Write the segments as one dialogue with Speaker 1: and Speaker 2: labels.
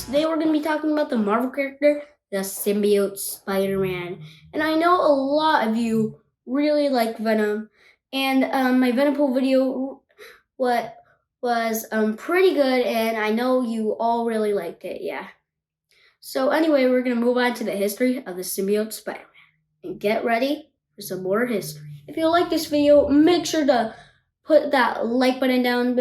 Speaker 1: Today we're going to be talking about the Marvel character, the Symbiote Spider-Man. And I know a lot of you really like Venom, and my Venompool video was pretty good, and I know you all really liked it, yeah. So anyway, we're going to move on to the history of the Symbiote Spider-Man. And get ready for some more history. If you like this video, make sure to put that like button down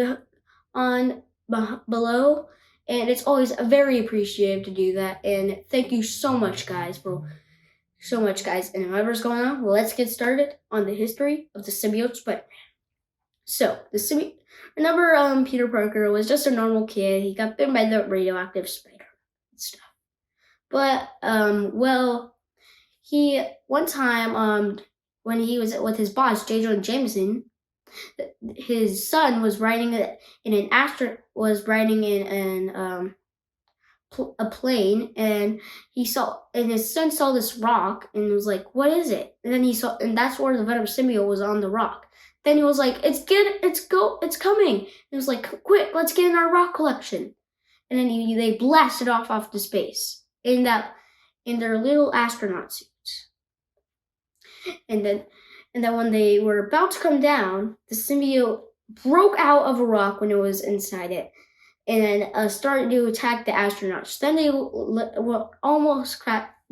Speaker 1: below. And it's always very appreciative to do that. And thank you so much, guys. And whatever's going on, well, let's get started on the history of the Symbiote Spider-Man. So, remember Peter Parker was just a normal kid. He got bitten by the radioactive spider and stuff. But, one time, when he was with his boss, J. Jonah Jameson, his son was riding in a plane, and his son saw this rock and was like, "What is it?" And then and that's where the Venom symbiote was, on the rock. Then he was like, it's coming." And it was like, "Quick, let's get in our rock collection." And then they blasted off to space in their little astronaut suits. And then when they were about to come down, the symbiote broke out of a rock when it was inside it, and started to attack the astronauts. Then they almost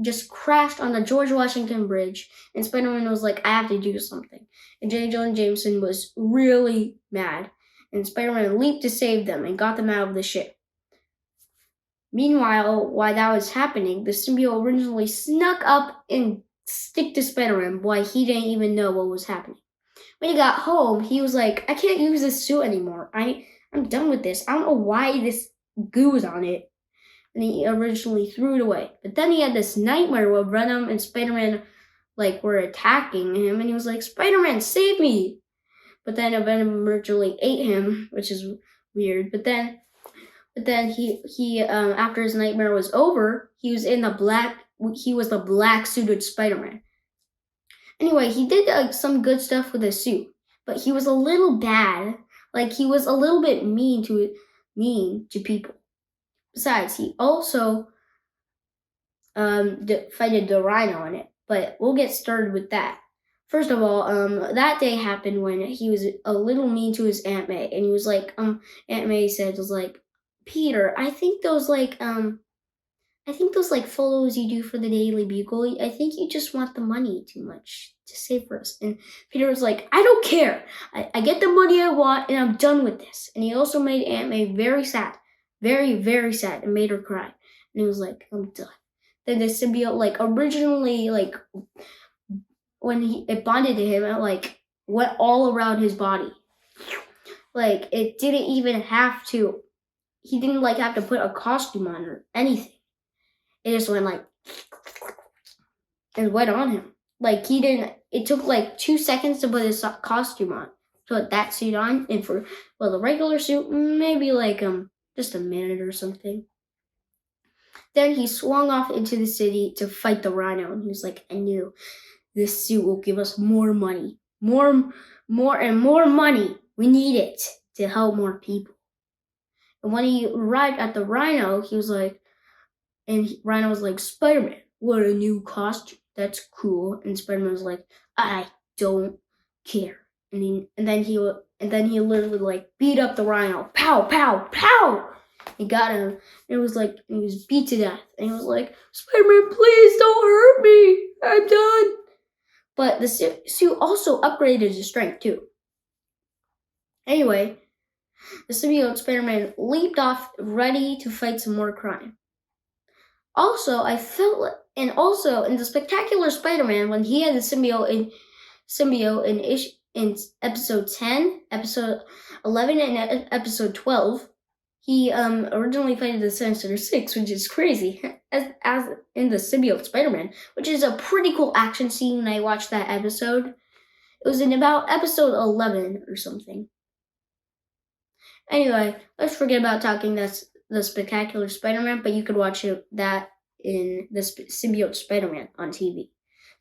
Speaker 1: just crashed on the George Washington Bridge, and Spider-Man was like, "I have to do something." And J. Jonah Jameson was really mad, and Spider-Man leaped to save them and got them out of the ship. Meanwhile, while that was happening, the symbiote originally snuck up and stick to Spider-Man, boy, he didn't even know what was happening. When he got home, he was like, "I can't use this suit anymore. I'm done with this. I don't know why this goo is on it." And he originally threw it away. But then he had this nightmare where Venom and Spider-Man were attacking him, and he was like, "Spider-Man, save me!" But then Venom originally ate him, which is weird. But then he after his nightmare was over, he was the black suited Spider-Man. Anyway, he did some good stuff with his suit, but he was a little bad. He was a little bit mean to people. Besides, he also fighted the Rhino on it, but we'll get started with that. First of all, that day happened when he was a little mean to his Aunt May, and he was like, Aunt May was like, "Peter, I think those photos you do for the Daily Bugle, I think you just want the money too much to save for us." And Peter was like, "I don't care. I get the money I want, and I'm done with this." And he also made Aunt May very sad. Very, very sad, and made her cry. And he was like, "I'm done." Then the symbiote, originally, when it bonded to him, it, went all around his body. It didn't even have to, he didn't, have to put a costume on or anything. It just went, and went on him. It took, 2 seconds to put his costume on. Put that suit on, and the regular suit, maybe, just a minute or something. Then he swung off into the city to fight the Rhino, and he was like, "I knew this suit will give us more money. More and more money. We need it to help more people." And when he arrived at the Rhino, he was like, Rhino was like, "Spider-Man, what a new costume. That's cool." And Spider-Man was like, "I don't care." And then he literally beat up the Rhino. Pow, pow, pow! He got him. It was he was beat to death. And he was like, "Spider-Man, please don't hurt me. I'm done." But the suit also upgraded his strength too. Anyway, the symbiote Spider-Man leaped off, ready to fight some more crime. Also, in the Spectacular Spider-Man, when he had the symbiote in episode 10, episode 11, and episode 12, he originally fighted the Sinister Six, which is crazy, as in the Symbiote Spider-Man, which is a pretty cool action scene when I watched that episode. It was in about episode 11 or something. Anyway, let's forget about talking the Spectacular Spider-Man, but you could watch that in the Symbiote Spider-Man on TV.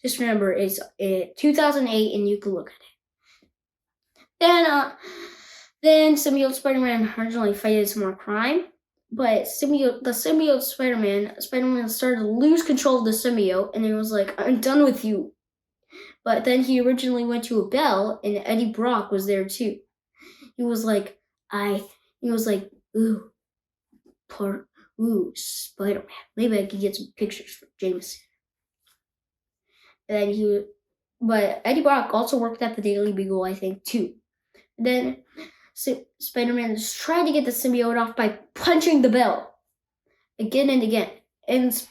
Speaker 1: Just remember, it's 2008, and you can look at it. Then Symbiote Spider-Man originally fighted some more crime, But the symbiote Spider-Man started to lose control of the symbiote, and he was like, "I'm done with you." But then he originally went to a bell, and Eddie Brock was there too. He was like, ooh, Spider-Man. Maybe I could get some pictures for Jameson. And then but Eddie Brock also worked at the Daily Bugle, I think, too. Then Spider-Man just tried to get the symbiote off by punching the bell again and again.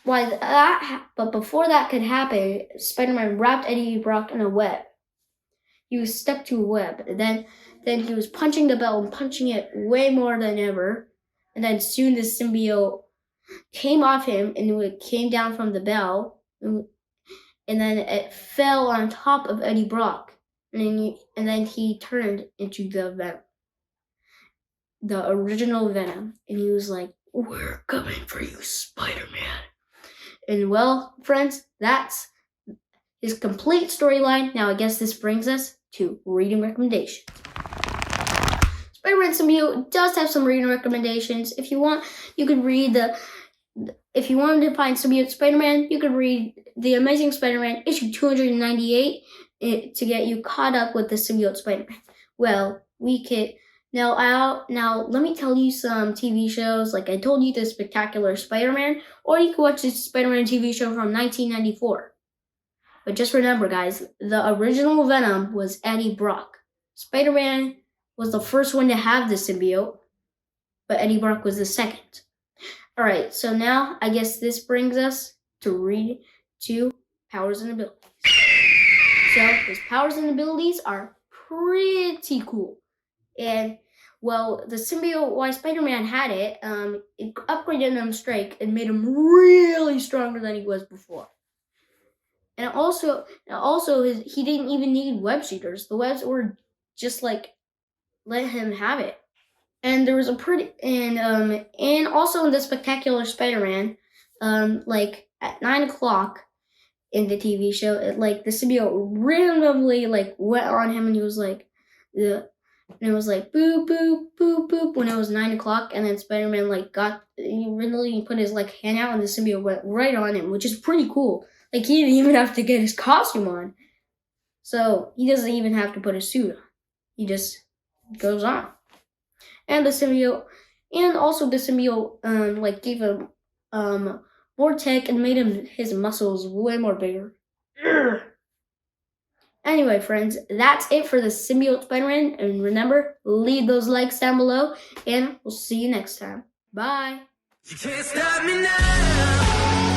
Speaker 1: But before that could happen, Spider-Man wrapped Eddie Brock in a web. He was stuck to a web. And then he was punching the bell and punching it way more than ever. And then soon the symbiote came off him and it came down from the bell. And then it fell on top of Eddie Brock. And then he turned into the Venom. The original Venom. And he was like, "We're coming for you, Spider-Man." And well, friends, that's his complete storyline. Now I guess this brings us to reading recommendations. Spider-Man Symbiote does have some reading recommendations. If you want, you can read if you wanted to find Symbiote Spider-Man, you could read The Amazing Spider-Man issue 298 to get you caught up with the Symbiote Spider-Man. Well, we could now let me tell you some TV shows. Like I told you, The Spectacular Spider-Man, or you could watch the Spider-Man TV show from 1994. But just remember, guys, the original Venom was Eddie Brock. Spider-Man was the first one to have the symbiote, but Eddie Brock was the second. All right, so now I guess this brings us to powers and abilities. So his powers and abilities are pretty cool. And well, the symbiote, why Spider-Man had it upgraded him strength and made him really stronger than he was before. And also he didn't even need web shooters. The webs were just like let him have it. And there was and also in the Spectacular Spider-Man, like at 9:00 in the TV show, the symbiote randomly went on him, and he was like, and it was like boop boop boop boop when it was 9:00, and then Spider-Man he randomly put his hand out, and the symbiote went right on him, which is pretty cool. He didn't even have to get his costume on, so he doesn't even have to put a suit on. He just goes on. And the symbiote gave him more tech and made his muscles way more bigger. Anyway, friends, that's it for the Symbiote Spider-Man. And remember, leave those likes down below, and we'll see you next time. Bye. You can't stop me now.